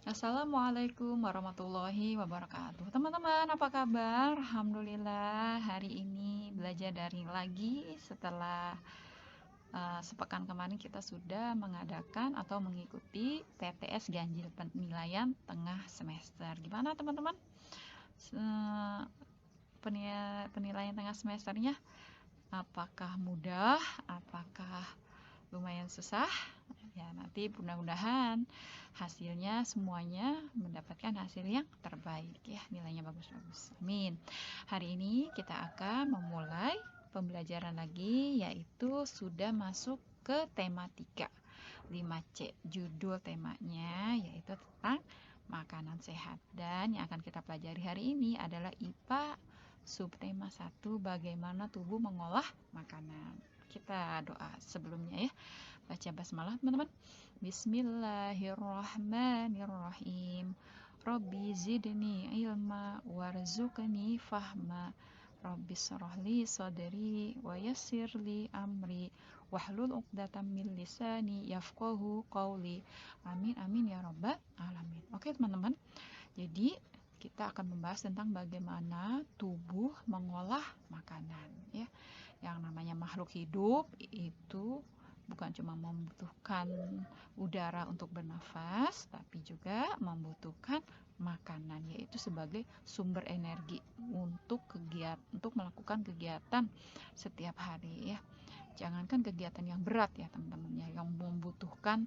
Assalamualaikum warahmatullahi wabarakatuh. Teman-teman, apa kabar? Alhamdulillah, hari ini belajar daring lagi setelah sepekan kemarin kita sudah mengadakan atau mengikuti TTS ganjil penilaian tengah semester. Gimana teman-teman? Penilaian tengah semesternya apakah mudah? Apakah lumayan susah? Ya, nanti mudah-mudahan hasilnya semuanya mendapatkan hasil yang terbaik ya, nilainya bagus-bagus. Amin. Hari ini kita akan memulai pembelajaran lagi, yaitu sudah masuk ke tematika 5C. Judul temanya yaitu tentang makanan sehat, dan yang akan kita pelajari hari ini adalah IPA subtema 1, bagaimana tubuh mengolah makanan. Kita doa sebelumnya ya. Baca basmalah teman-teman. Bismillahirrahmanirrahim. Rabbi zidni ilma warzuqni fahma. Rabbi syrahli sadri wa yassirli amri wahlul 'uqdatam min lisani yafqahu qawli. Amin amin ya rabbal alamin. Oke teman-teman. Jadi kita akan membahas tentang bagaimana tubuh mengolah makanan ya. Yang namanya makhluk hidup itu bukan cuma membutuhkan udara untuk bernafas, tapi juga membutuhkan makanan, yaitu sebagai sumber energi untuk melakukan kegiatan setiap hari ya. Jangankan kegiatan yang berat ya teman-teman ya, yang membutuhkan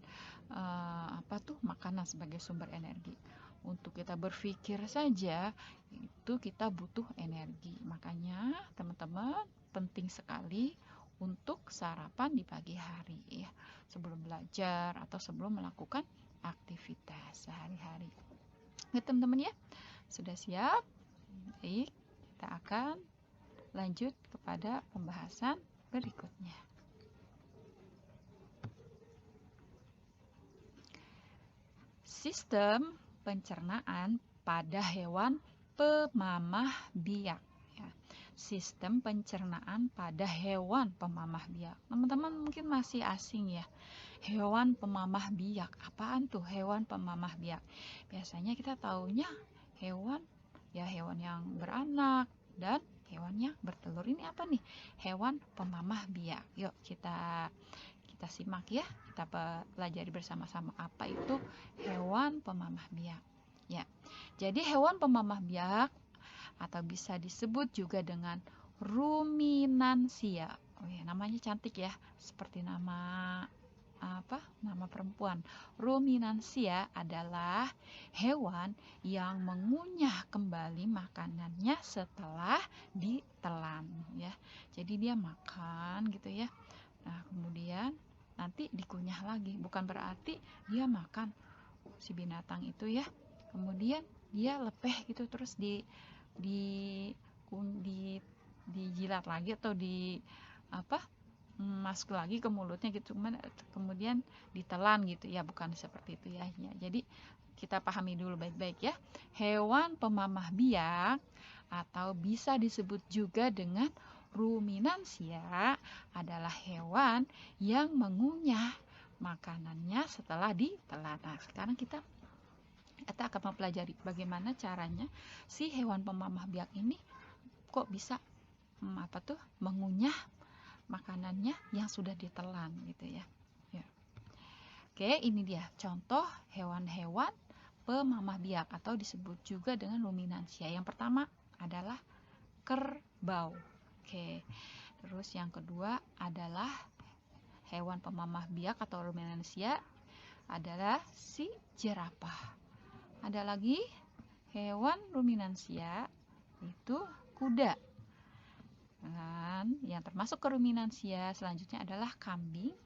makanan sebagai sumber energi. Untuk kita berpikir saja itu kita butuh energi. Makanya teman-teman penting sekali untuk sarapan di pagi hari ya, sebelum belajar atau sebelum melakukan aktivitas sehari-hari. Oke teman-teman ya, sudah siap? Baik, kita akan lanjut kepada pembahasan berikutnya. Sistem pencernaan pada hewan pemamah biak. Sistem pencernaan pada hewan pemamah biak. Teman-teman mungkin masih asing ya. Hewan pemamah biak. Apaan tuh hewan pemamah biak? Biasanya kita taunya hewan yang beranak dan hewan yang bertelur. Ini apa nih? Hewan pemamah biak. Yuk kita simak ya. Kita pelajari bersama-sama apa itu hewan pemamah biak. Ya. Jadi hewan pemamah biak atau bisa disebut juga dengan ruminansia. Namanya cantik ya, seperti nama perempuan. Ruminansia adalah hewan yang mengunyah kembali makanannya setelah ditelan ya. Jadi dia makan gitu ya. Nah, kemudian nanti dikunyah lagi. Bukan berarti dia makan si binatang itu ya. Kemudian dia lepeh gitu terus dijilat lagi atau masuk lagi ke mulutnya gitu, kemudian ditelan gitu ya, bukan seperti itu ya. Jadi kita pahami dulu baik-baik ya. Hewan pemamah biak atau bisa disebut juga dengan ruminansia adalah hewan yang mengunyah makanannya setelah ditelan. Nah, sekarang kita akan mempelajari bagaimana caranya si hewan pemamah biak ini kok bisa mengunyah makanannya yang sudah ditelan gitu ya. Oke, ini dia contoh hewan-hewan pemamah biak atau disebut juga dengan ruminansia. Yang pertama adalah kerbau. Oke. Terus yang kedua adalah hewan pemamah biak atau ruminansia adalah si jerapah. Ada lagi hewan ruminansia itu kuda. Dan yang termasuk ke ruminansia selanjutnya adalah kambing.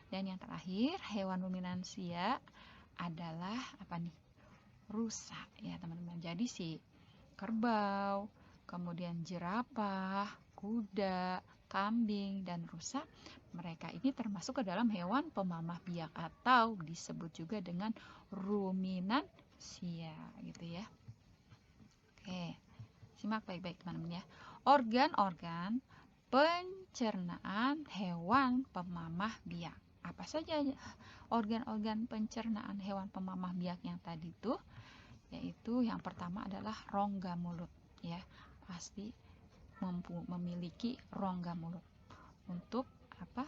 Dan yang terakhir hewan ruminansia adalah rusa ya teman-teman. Jadi si kerbau, kemudian jerapah, kuda, kambing, dan rusa, mereka ini termasuk ke dalam hewan pemamah biak atau disebut juga dengan ruminansia gitu ya. Oke, simak baik-baik teman-teman ya. Organ-organ pencernaan hewan pemamah biak. Apa saja organ-organ pencernaan hewan pemamah biak yang tadi tuh? Yaitu yang pertama adalah rongga mulut, ya. Pasti memiliki rongga mulut untuk apa?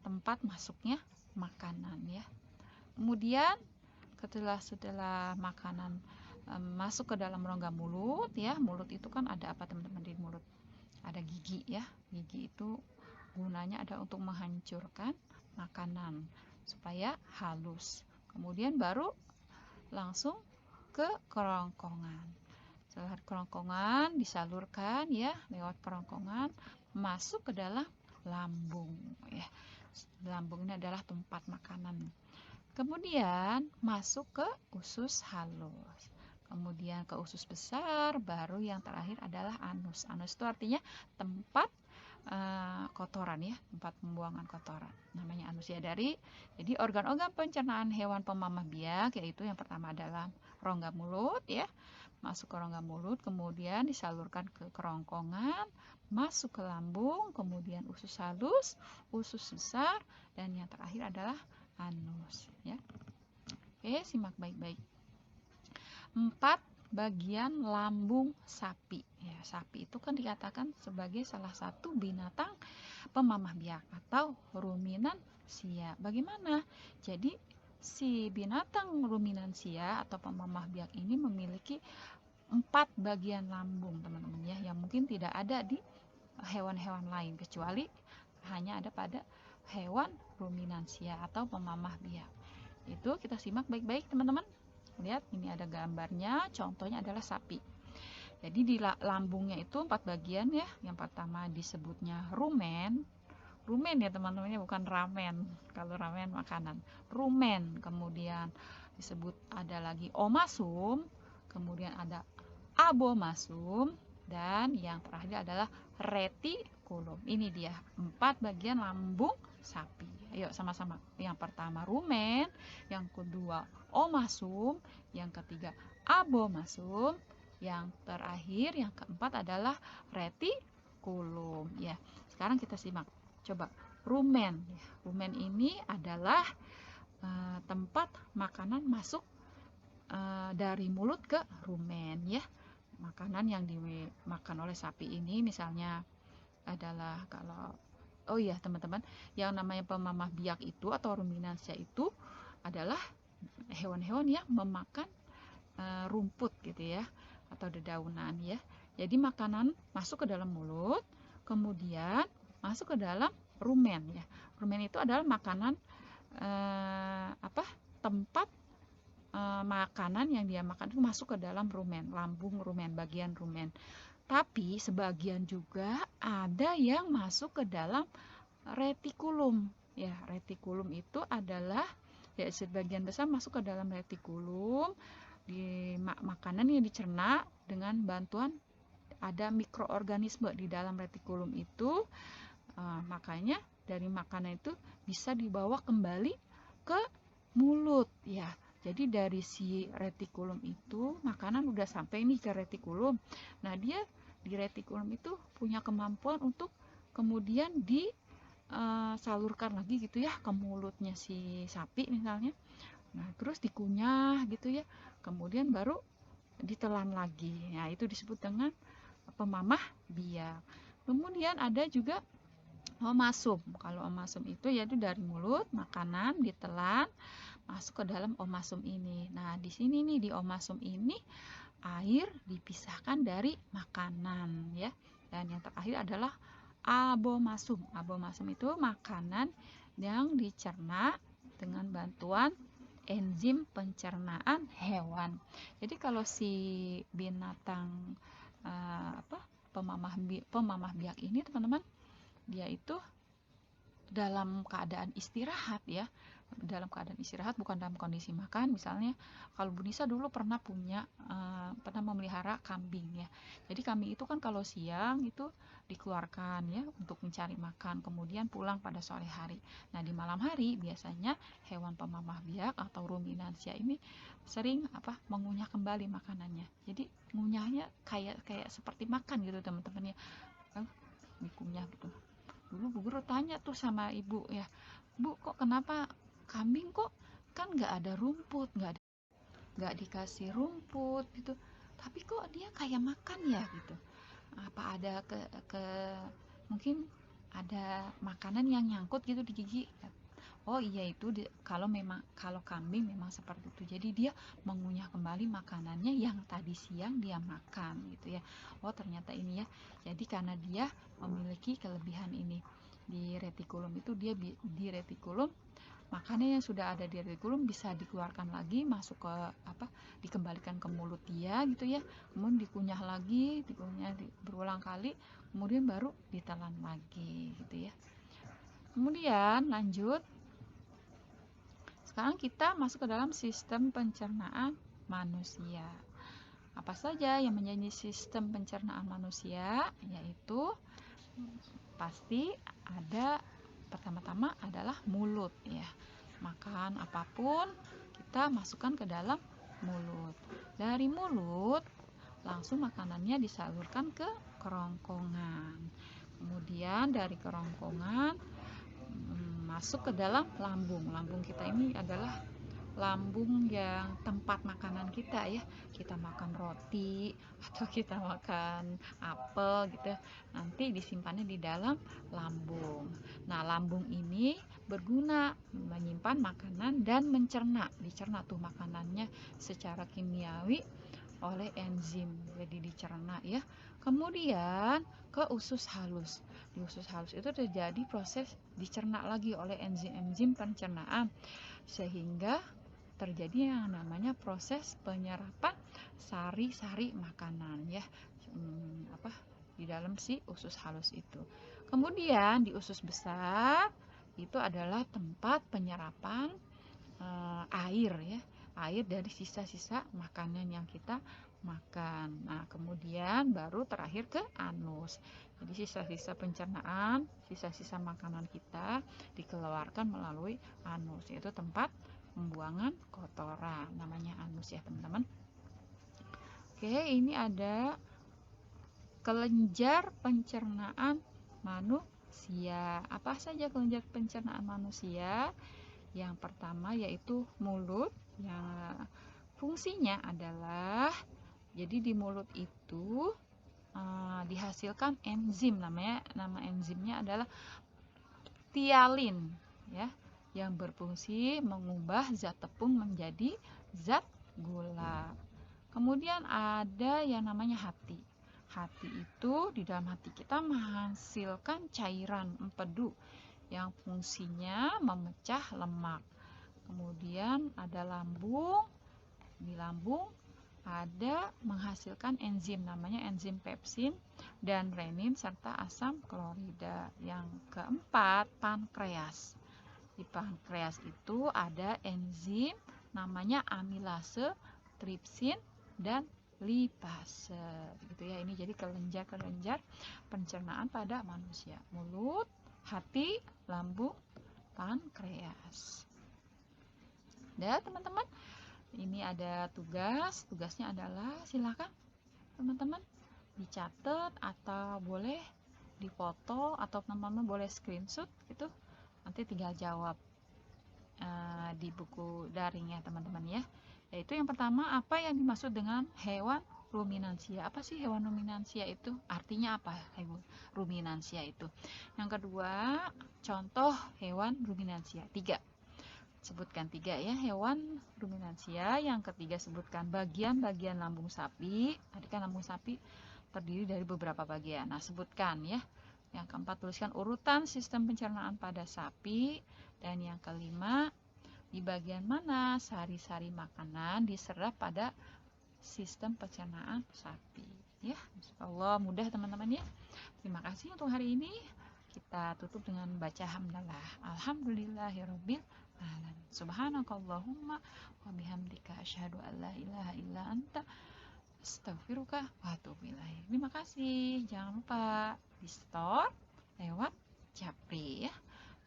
Tempat masuknya makanan, ya. Kemudian setelah makanan masuk ke dalam rongga mulut, ya. Mulut itu kan ada apa, teman-teman? Di mulut ada gigi, ya. Gigi itu gunanya ada untuk menghancurkan makanan supaya halus. Kemudian baru langsung ke kerongkongan. Setelah kerongkongan disalurkan, ya, lewat kerongkongan masuk ke dalam lambung, ya. Lambung ini adalah tempat makanan. Kemudian masuk ke usus halus. Kemudian ke usus besar, baru yang terakhir adalah anus. Anus itu artinya tempat kotoran, ya, tempat pembuangan kotoran. Namanya anus, ya. Jadi organ-organ pencernaan hewan pemamah biak yaitu yang pertama adalah rongga mulut, ya. Masuk ke rongga mulut, kemudian disalurkan ke kerongkongan, masuk ke lambung, kemudian usus halus, usus besar, dan yang terakhir adalah anus, ya. Oke, simak baik-baik. 4 bagian lambung sapi, ya. Sapi itu kan dikatakan sebagai salah satu binatang pemamah biak atau ruminansia. Bagaimana? Jadi si binatang ruminansia atau pemamah biak ini memiliki 4 bagian lambung, teman-teman, ya, yang mungkin tidak ada di hewan-hewan lain kecuali hanya ada pada hewan ruminansia atau pemamah biak. Itu kita simak baik-baik, teman-teman. Lihat, ini ada gambarnya, contohnya adalah sapi. Jadi di lambungnya itu 4 bagian, ya. Yang pertama disebutnya rumen. Rumen, ya, teman-teman, bukan ramen. Kalau ramen makanan. Rumen. Kemudian disebut ada lagi omasum, kemudian ada abomasum, dan yang terakhir adalah retikulum. Ini dia 4 bagian lambung sapi. Ayo sama-sama. Yang pertama rumen, yang kedua omasum, yang ketiga abomasum, yang terakhir yang keempat adalah retikulum, ya. Sekarang kita simak. Coba rumen. Rumen ini adalah tempat makanan masuk dari mulut ke rumen, ya. Makanan yang dimakan oleh sapi ini misalnya adalah oh iya, teman-teman, yang namanya pemamah biak itu atau ruminansia itu adalah hewan-hewan yang memakan rumput, gitu ya, atau dedaunan, ya. Jadi makanan masuk ke dalam mulut, kemudian masuk ke dalam rumen, ya. Rumen itu adalah makanan tempat makanan yang dia makan itu masuk ke dalam rumen, lambung rumen, bagian rumen. Tapi sebagian juga ada yang masuk ke dalam retikulum, ya. Retikulum itu adalah, ya, sebagian besar masuk ke dalam retikulum di makanan yang dicerna dengan bantuan ada mikroorganisme di dalam retikulum itu. Makanya dari makanan itu bisa dibawa kembali ke mulut, ya. Jadi dari si retikulum itu makanan udah sampai nih ke retikulum. Nah, dia di retikulum itu punya kemampuan untuk kemudian disalurkan lagi, gitu ya, ke mulutnya si sapi misalnya. Nah, terus dikunyah, gitu ya. Kemudian baru ditelan lagi. Nah, itu disebut dengan pemamah biak. Kemudian ada juga omasum. Kalau omasum itu yaitu dari mulut makanan ditelan masuk ke dalam omasum ini. Nah, di sini nih di omasum ini air dipisahkan dari makanan, ya. Dan yang terakhir adalah abomasum. Abomasum itu makanan yang dicerna dengan bantuan enzim pencernaan hewan. Jadi kalau si binatang pemamah biak ini, teman-teman, dia itu dalam keadaan istirahat, ya. Dalam keadaan istirahat, bukan dalam kondisi makan. Misalnya kalau Bu Nisa dulu pernah memelihara kambing, ya. Jadi kambing itu kan kalau siang itu dikeluarkan, ya, untuk mencari makan, kemudian pulang pada sore hari. Nah, di malam hari biasanya hewan pemamah biak atau ruminansia ini sering mengunyah kembali makanannya. Jadi ngunyahnya kayak seperti makan, gitu, teman-teman, ya. Dikunyah gitu. Dulu Bu Guru tanya tuh sama ibu, ya, Bu, kok kenapa kambing kok kan nggak ada rumput, nggak dikasih rumput gitu, tapi kok dia kayak makan ya gitu. Apa ada ke mungkin ada makanan yang nyangkut gitu di gigi. Oh iya, itu kalau kambing memang seperti itu. Jadi dia mengunyah kembali makanannya yang tadi siang dia makan gitu ya. Oh ternyata ini ya. Jadi karena dia memiliki kelebihan ini di retikulum itu, di retikulum makanan yang sudah ada di retikulum bisa dikeluarkan lagi, masuk ke dikembalikan ke mulut dia gitu ya. Kemudian dikunyah lagi, berulang kali, kemudian baru ditelan lagi gitu ya. Kemudian lanjut, sekarang kita masuk ke dalam sistem pencernaan manusia. Apa saja yang menjadi sistem pencernaan manusia? Yaitu pasti ada, pertama-tama adalah mulut ya. Makan apapun kita masukkan ke dalam mulut. Dari mulut langsung makanannya disalurkan ke kerongkongan. Kemudian dari kerongkongan masuk ke dalam lambung. Lambung kita ini adalah lambung yang tempat makanan kita ya. Kita makan roti atau kita makan apel gitu, nanti disimpannya di dalam lambung. Nah, lambung ini berguna menyimpan makanan dan dicerna tuh makanannya secara kimiawi oleh enzim, jadi dicerna ya. Kemudian ke usus halus. Di usus halus itu terjadi proses dicerna lagi oleh enzim-enzim pencernaan, sehingga terjadi yang namanya proses penyerapan sari-sari makanan ya, di dalam si usus halus itu. Kemudian di usus besar itu adalah tempat penyerapan air ya, air dari sisa-sisa makanan yang kita makan. Nah, kemudian baru terakhir ke anus. Jadi sisa-sisa pencernaan, sisa-sisa makanan kita dikeluarkan melalui anus, yaitu tempat pembuangan kotoran, namanya anus ya teman-teman. Oke, ini ada kelenjar pencernaan manusia. Apa saja kelenjar pencernaan manusia? Yang pertama yaitu mulut, yang fungsinya adalah, jadi di mulut itu dihasilkan enzim, nama enzimnya adalah tialin ya, yang berfungsi mengubah zat tepung menjadi zat gula. Kemudian ada yang namanya hati. Hati itu di dalam hati kita menghasilkan cairan empedu yang fungsinya memecah lemak. Kemudian ada lambung. Di lambung ada menghasilkan enzim, namanya enzim pepsin dan renin serta asam klorida. Yang keempat, pankreas. Di pankreas itu ada enzim namanya amilase, tripsin dan lipase gitu ya. Ini jadi kelenjar-kelenjar pencernaan pada manusia: mulut, hati, lambung, pankreas. Dah teman-teman, ini ada tugasnya adalah silakan teman-teman dicatat atau boleh difoto, atau teman-teman boleh screenshot gitu, nanti tinggal jawab di buku daring ya teman-teman ya. Yaitu yang pertama, apa yang dimaksud dengan hewan ruminansia? Apa sih hewan ruminansia itu? Artinya apa hewan ruminansia itu? Yang kedua, contoh hewan ruminansia. Sebutkan 3 ya hewan ruminansia. Yang ketiga, sebutkan bagian-bagian lambung sapi. Tadi kan lambung sapi terdiri dari beberapa bagian. Nah, sebutkan ya. Yang keempat, tuliskan urutan sistem pencernaan pada sapi. Dan yang kelima, di bagian mana sari-sari makanan diserap pada sistem pencernaan sapi. Ya, insyaallah mudah teman-teman ya. Terima kasih untuk hari ini. Kita tutup dengan baca hamdalah. Alhamdulillahirabbil alamin. Subhanakallahumma wa bihamdika asyhadu an la ilaha illa anta astaghfiruka wa atubu ilaik. Terima kasih. Jangan lupa di store lewat Japri ya.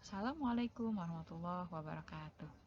Assalamualaikum warahmatullahi wabarakatuh.